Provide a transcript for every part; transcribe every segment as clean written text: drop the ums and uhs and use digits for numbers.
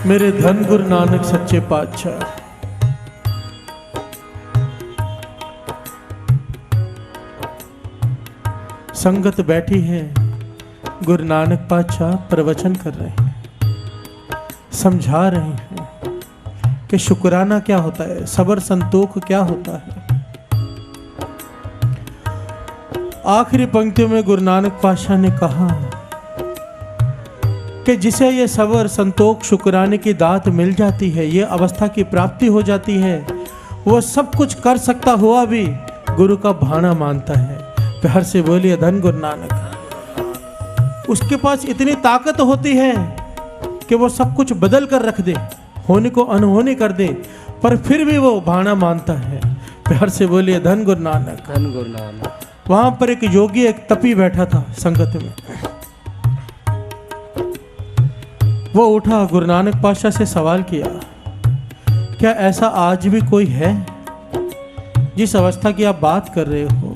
मेरे धन गुरु नानक सच्चे पातशाह। संगत बैठी है, गुरु नानक पातशाह प्रवचन कर रहे हैं, समझा रहे हैं कि शुक्राना क्या होता है, सबर संतोख क्या होता है। आखिरी पंक्तियों में गुरु नानक पातशाह ने कहा कि जिसे ये सबर संतोख शुक्राने की दात मिल जाती है, ये अवस्था की प्राप्ति हो जाती है, वो सब कुछ कर सकता हुआ भी गुरु का भाना मानता है। प्यार से बोलिए धन गुरु नानक। उसके पास इतनी ताकत होती है कि वो सब कुछ बदल कर रख दे, होने को अनहोनी कर दे, पर फिर भी वो भाना मानता है। प्यार से बोलिए धन गुरु नानक। धन गुरु नानक। वहां पर एक योगी, एक तपी बैठा था संगत में। वो उठा, गुरु नानक पातशाह से सवाल किया, क्या ऐसा आज भी कोई है जिस अवस्था की आप बात कर रहे हो,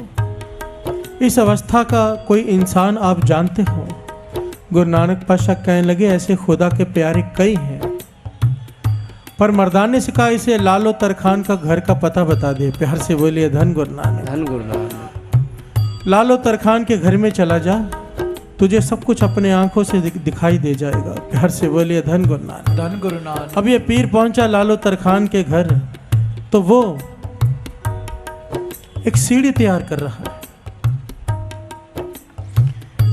इस अवस्था का कोई इंसान आप जानते हो? गुरु नानक पातशाह कहने लगे, ऐसे खुदा के प्यारे कई हैं, पर मर्दाने से कहा इसे लालो तरखान का घर का पता बता दे। प्यार से बोलिए धन गुरु नानक। धन गुरु नानक। लालो तरखान के घर में चला जा, तुझे सब कुछ अपने आंखों से दिखाई दे जाएगा। प्यार से बोलिए धन गुरु नानक। धन गुरु नानक। अब ये पीर पहुंचा लालो तरखान के घर, तो वो एक सीढ़ी तैयार कर रहा है,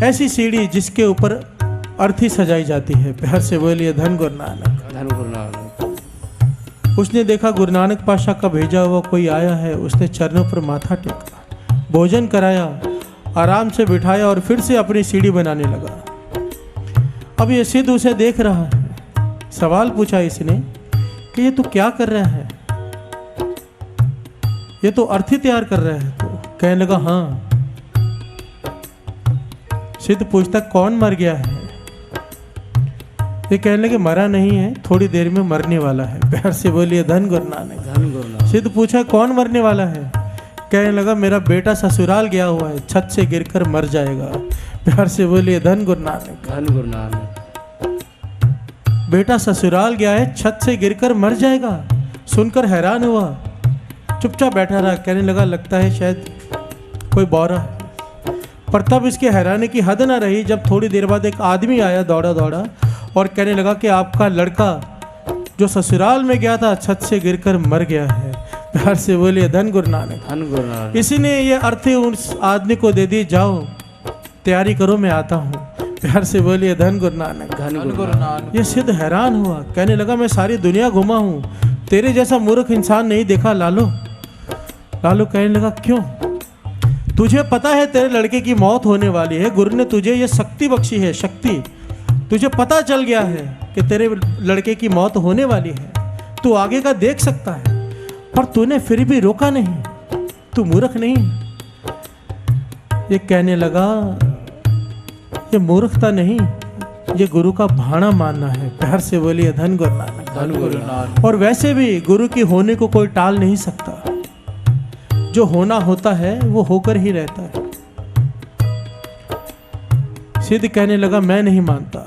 ऐसी सीढ़ी जिसके ऊपर अर्थी सजाई जाती है। प्यार से बोलिए धन गुरु नानक। धन गुरु नानक। उसने देखा गुरु नानक पातशाह का भेजा हुआ कोई आया है, उसने चरणों पर माथा टेका, भोजन कराया, आराम से बिठाया और फिर से अपनी सीढ़ी बनाने लगा। अब ये सिद्ध उसे देख रहा है। सवाल पूछा इसने कि ये तू क्या कर रहा है, ये तो अर्थी तैयार कर रहा है। तो कहने लगा हाँ। सिद्ध पूछता कौन मर गया है? ये कहने लगे मरा नहीं है, थोड़ी देर में मरने वाला है। प्यार से बोलिए धन गुरु नानक। धन गुरु नानक। सिद्ध पूछा कौन मरने वाला है? कहने लगा मेरा बेटा ससुराल गया हुआ है, छत से गिरकर मर जाएगा। प्यार से बोलिए धन गुरु नानक। धन गुरु नानक। बेटा ससुराल गया है, छत से गिरकर मर जाएगा। सुनकर हैरान हुआ, चुपचाप बैठा रहा। कहने लगा लगता है शायद कोई बौरा है। पर तब इसकी हैरानी की हद ना रही जब थोड़ी देर बाद एक आदमी आया दौड़ा दौड़ा और कहने लगा कि आपका लड़का जो ससुराल में गया था, छत से गिरकर मर गया है। प्यार से बोलिए धन गुरु नानक। धन गुरु नानक। इसी ने ये अर्थी उस आदमी को दे दी, जाओ तैयारी करो मैं आता हूँ। प्यार से बोलिए धन गुरु नानक। धन गुरु नानक। ये सिद्ध हैरान हुआ, कहने लगा मैं सारी दुनिया घुमा हूँ, तेरे जैसा मूर्ख इंसान नहीं देखा लालो। लालो कहने लगा क्यों? तुझे पता है तेरे लड़के की मौत होने वाली है, गुरु ने तुझे ये शक्ति बख्शी है, शक्ति। तुझे पता चल गया है कि तेरे लड़के की मौत होने वाली है, तू आगे का देख सकता है, पर तूने फिर भी रोका नहीं, तू मूर्ख नहीं। ये कहने लगा ये मूर्खता नहीं, ये गुरु का भाना मानना है। प्यार से बोलिए धन गुरु नानक। धन गुरु नानक। और वैसे भी गुरु की होने को कोई टाल नहीं सकता, जो होना होता है वो होकर ही रहता है। सिद्ध कहने लगा मैं नहीं मानता,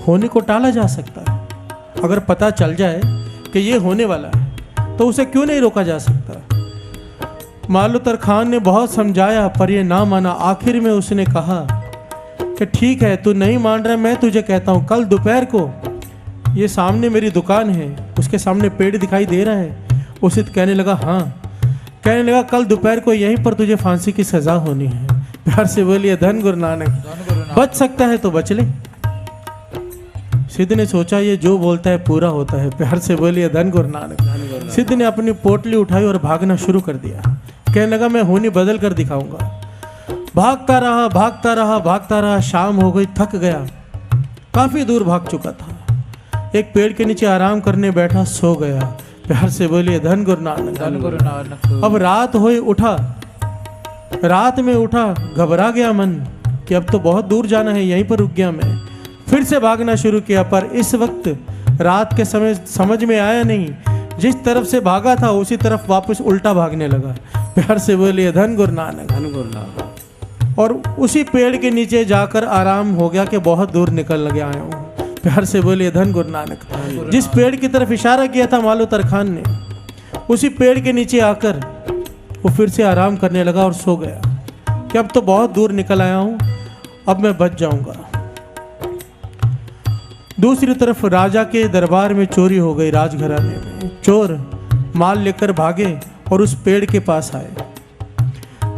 होने को टाला जा सकता है। अगर पता चल जाए कि ये होने वाला है तो उसे क्यों नहीं रोका जा सकता। मालो तरखान ने बहुत समझाया पर यह ना माना। आखिर में उसने कहा कि ठीक है तू नहीं मान रहा, मैं तुझे कहता हूँ कल दोपहर को ये सामने मेरी दुकान है, उसके सामने पेड़ दिखाई दे रहा है। वो सिद्ध कहने लगा हाँ। कहने लगा कल दोपहर को यहीं पर तुझे फांसी की सजा होनी है। प्यार से बोलिए धन गुरु नानक। बच सकता है तो बच ले। सिद्ध ने सोचा ये जो बोलता है पूरा होता है। प्यार से बोलिए धन गुरु नानक। सिद्ध ने अपनी पोटली उठाई और भागना शुरू कर दिया। कहने लगा मैं होनी बदल कर दिखाऊंगा। भागता रहा भागता रहा भागता रहा, शाम हो गई, थक गया, काफी दूर भाग चुका था। एक पेड़ के नीचे आराम करने बैठा, सो गया। प्यार से बोलिए धन गुरु नानक। धन गुरु नानक। अब रात हुई, उठा, रात में उठा, घबरा गया मन कि अब तो बहुत दूर जाना है, यहीं पर रुक गया मैं। फिर से भागना शुरू किया, पर इस वक्त रात के समय समझ में आया नहीं, जिस तरफ से भागा था उसी तरफ वापस उल्टा भागने लगा। प्यार से बोलिए धन गुरु नानक। धन गुरु नानक। और उसी पेड़ के नीचे जाकर आराम हो गया कि बहुत दूर निकल गया आया हूँ। प्यार से बोलिए धन गुरु नानक। जिस पेड़ की तरफ इशारा किया था मालो तरखान ने, उसी पेड़ के नीचे आकर वो फिर से आराम करने लगा और सो गया कि अब तो बहुत दूर निकल आया हूँ, अब मैं बच जाऊंगा। दूसरी तरफ राजा के दरबार में चोरी हो गई। राजघराने में चोर माल लेकर भागे और उस पेड़ के पास आए।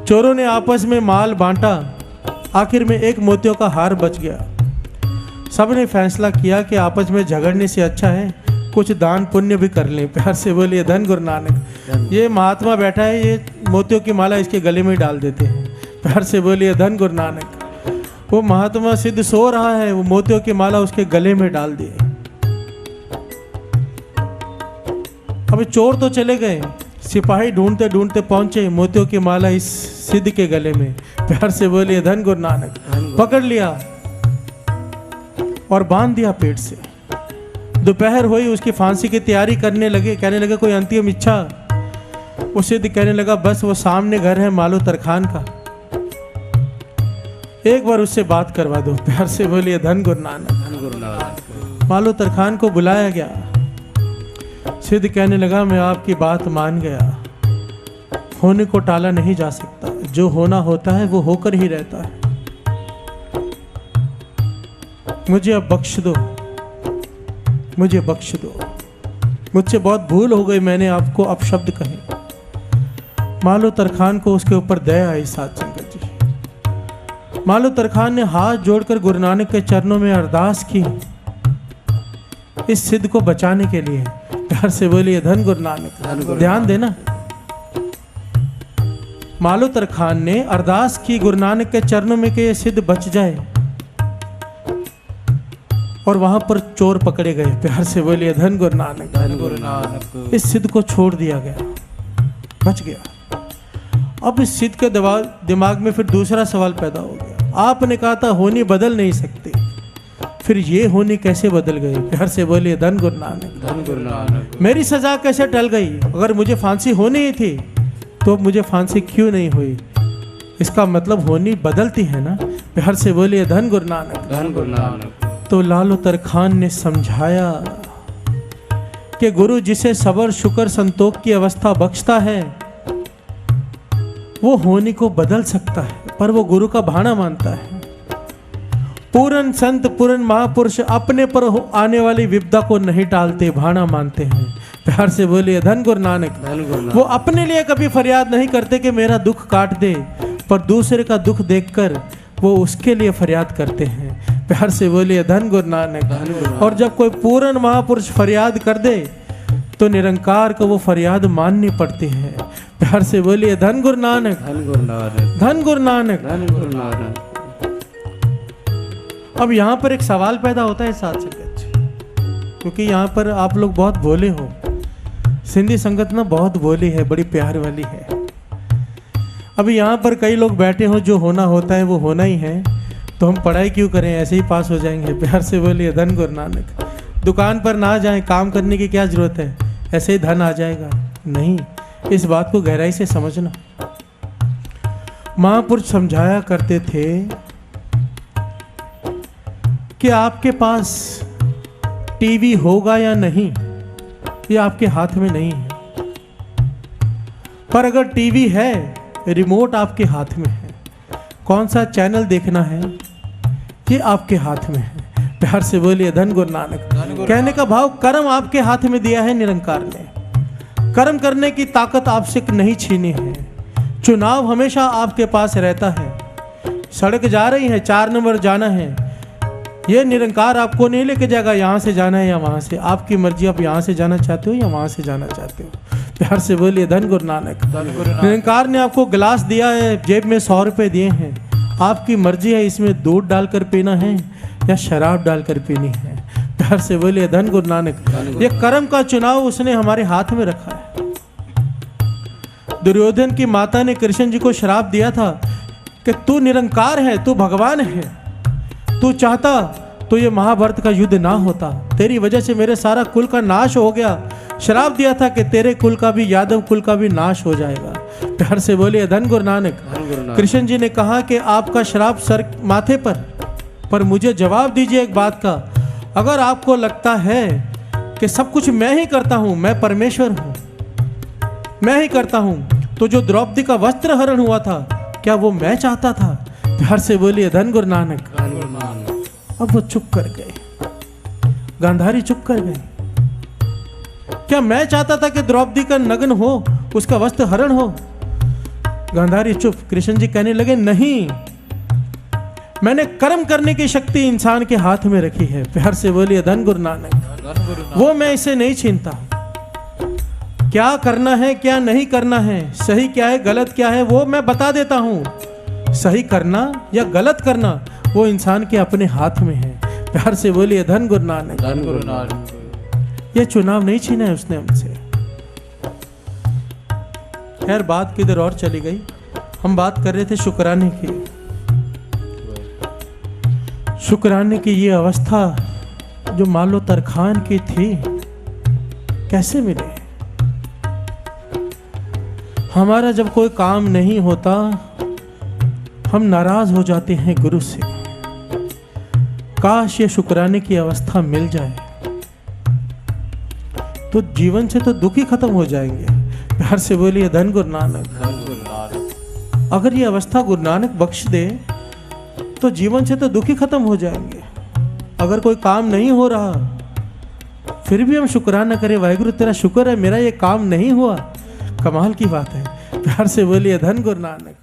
चोरों ने आपस में माल बांटा, आखिर में एक मोतियों का हार बच गया। सबने फैसला किया कि आपस में झगड़ने से अच्छा है कुछ दान पुण्य भी कर लें। प्यार से बोलिए धन गुरु नानक। ये महात्मा बैठा है, ये मोतियों की माला इसके गले में डाल देते हैं। प्यार से बोलिए धन गुरु नानक। वो महात्मा सिद्ध सो रहा है, वो मोतियों की माला उसके गले में डाल दिए। अब चोर तो चले गए, सिपाही ढूंढते ढूंढते पहुंचे मोतियों की माला इस सिद्ध के गले में। प्यार से बोलिए धन गुरु नानक। पकड़ लिया और बांध दिया पेट से। दोपहर हुई, उसकी फांसी की तैयारी करने लगे, कहने लगे कोई अंतिम इच्छा। वो सिद्ध कहने लगा बस वो सामने घर है मालो तरखान का, एक बार उससे बात करवा दो। प्यार से बोलिए धन गुरु नानक। मालो तरखान को बुलाया गया। सिद्ध कहने लगा मैं आपकी बात मान गया, होने को टाला नहीं जा सकता, जो होना होता है वो होकर ही रहता है। मुझे अब बख्श दो, मुझे बख्श दो, मुझसे बहुत भूल हो गई, मैंने आपको अपशब्द कहे। मालो तरखान को उसके ऊपर दया आई। साथ संगत जी, मालो तरखान ने हाथ जोड़कर गुरु नानक के चरणों में अरदास की इस सिद्ध को बचाने के लिए। प्यार से बोलिए धन गुरु नानक। ध्यान देना, मालो तरखान ने अरदास की गुरु नानक के चरणों में कि ये सिद्ध बच जाए, और वहां पर चोर पकड़े गए। प्यार से बोलिए धन गुरु नानक। धन गुरु नानक। इस सिद्ध को छोड़ दिया गया, बच गया। अब इस सिद्ध के दिमाग में फिर दूसरा सवाल पैदा हो गया। आपने कहा था होनी बदल नहीं सकती, फिर ये होनी कैसे बदल गई? प्यार से बोलिए धन गुरु नानक। धन गुरु नानक। मेरी सजा कैसे टल गई? अगर मुझे फांसी होनी ही थी तो अब मुझे फांसी क्यों नहीं हुई? इसका मतलब होनी बदलती है ना। प्यार से बोलिए धन गुरु नानक। धन गुरु नानक। तो लालो तरखान ने समझाया कि गुरु जिसे सबर शुक्र संतोष की अवस्था बख्शता है वो होनी को बदल सकता है, पर वो गुरु का भाना मानता है। पूरन संत पूरन महापुरुष अपने पर आने वाली विपदा को नहीं टालते, भाना मानते हैं। प्यार से बोलिए धन गुरु नानक। वो अपने लिए कभी फरियाद नहीं करते कि मेरा दुख काट दे, पर दूसरे का दुख देखकर वो उसके लिए फरियाद करते हैं। प्यार से बोलिए धन गुरु नानक। और जब कोई पूर्ण महापुरुष फरियाद कर दे तो निरंकार को वो फरियाद माननी पड़ती है। प्यार से बोलिए धन गुरु नानक। धन गुरु नानक। धन गुरु नानक। धन गुरु नानक। अब यहाँ पर एक सवाल पैदा होता है साथ संगत, क्योंकि यहाँ पर आप लोग बहुत भोले हो। सिंधी संगत ना बहुत भोली है, बड़ी प्यार वाली है। अभी यहाँ पर कई लोग बैठे हो जो होना होता है वो होना ही है, तो हम पढ़ाई क्यों करें, ऐसे ही पास हो जाएंगे। प्यार से बोलिए धन गुरु नानक। दुकान पर ना जाएं, काम करने की क्या जरूरत है, ऐसे ही धन आ जाएगा? नहीं, इस बात को गहराई से समझना। महापुरुष समझाया करते थे कि आपके पास टीवी होगा या नहीं ये आपके हाथ में नहीं है, पर अगर टीवी है, रिमोट आपके हाथ में है, कौन सा चैनल देखना है ये आपके हाथ में है। प्यार से बोलिए धन गुरु नानक। कहने का भाव, कर्म आपके हाथ में दिया है निरंकार ने, कर्म करने की ताकत आपसे नहीं छीनी है। चुनाव हमेशा आपके पास रहता है। सड़क जा रही है, 4 नंबर जाना है, ये निरंकार आपको नहीं लेके जाएगा यहाँ से जाना है या वहाँ से। आपकी मर्जी, आप यहाँ से जाना चाहते हो या वहाँ से जाना चाहते हो। प्यार से बोलिए धन गुरु नानक। निरंकार ने आपको गिलास दिया है, जेब में 100 रुपये दिए हैं, आपकी मर्जी है इसमें दूध डालकर पीना है या शराब डालकर पीनी है। प्यार से बोलिए धन गुरु नानक। ये कर्म का चुनाव उसने हमारे हाथ में रखा है। दुर्योधन की माता ने कृष्ण जी को श्राप दिया था कि तू निरंकार है, तू भगवान है, तू चाहता तो ये महाभारत का युद्ध ना होता, तेरी वजह से मेरे सारा कुल का नाश हो गया। श्राप दिया था कि तेरे कुल का भी, यादव कुल का भी नाश हो जाएगा। प्यार से बोलिए धन गुरु नानक। कृष्ण जी ने कहा कि आपका श्राप सर माथे पर मुझे जवाब दीजिए एक बात का, अगर आपको लगता है कि सब कुछ मैं ही करता हूं, मैं परमेश्वर हूं, मैं ही करता हूं, तो जो द्रौपदी का वस्त्र हरण हुआ था, क्या वो मैं चाहता था? प्यार से बोलिए धन गुरु नानक। धन गुरु नानक। अब वो चुप कर गए, गांधारी चुप कर गए। क्या मैं चाहता था कि द्रौपदी का नग्न हो, उसका वस्त्र हरण हो? गांधारी चुप। कृष्ण जी कहने लगे, नहीं, मैंने कर्म करने की शक्ति इंसान के हाथ में रखी है। प्यार से बोलिए धन गुरु नानक। धन गुरु नानक। वो मैं इसे नहीं छीनता। क्या करना है, क्या नहीं करना है, सही क्या है, गलत क्या है, वो मैं बता देता हूं। सही करना या गलत करना वो इंसान के अपने हाथ में है। प्यार से बोलिए धन गुरु नानक। धन गुरु नानक। ये चुनाव नहीं छीना है उसने हमसे। खैर बात किधर और चली गई। हम बात कर रहे थे शुक्राने की। शुक्राने की ये अवस्था जो मालो तरखान की थी, कैसे मिले? हमारा जब कोई काम नहीं होता, हम नाराज हो जाते हैं गुरु से। काश ये शुक्राने की अवस्था मिल जाए तो जीवन से तो दुख ही खत्म हो जाएंगे। प्यार से बोलिए धन गुरु नानक। धन गुरु नानक। अगर ये अवस्था गुरु नानक बख्श दे तो जीवन से तो दुख ही खत्म हो जाएंगे। अगर कोई काम नहीं हो रहा फिर भी हम शुक्राना करें, वाहिगुरु तेरा शुक्र है मेरा ये काम नहीं हुआ, कमाल की बात है। प्यार से बोलिए धन गुरु नानक।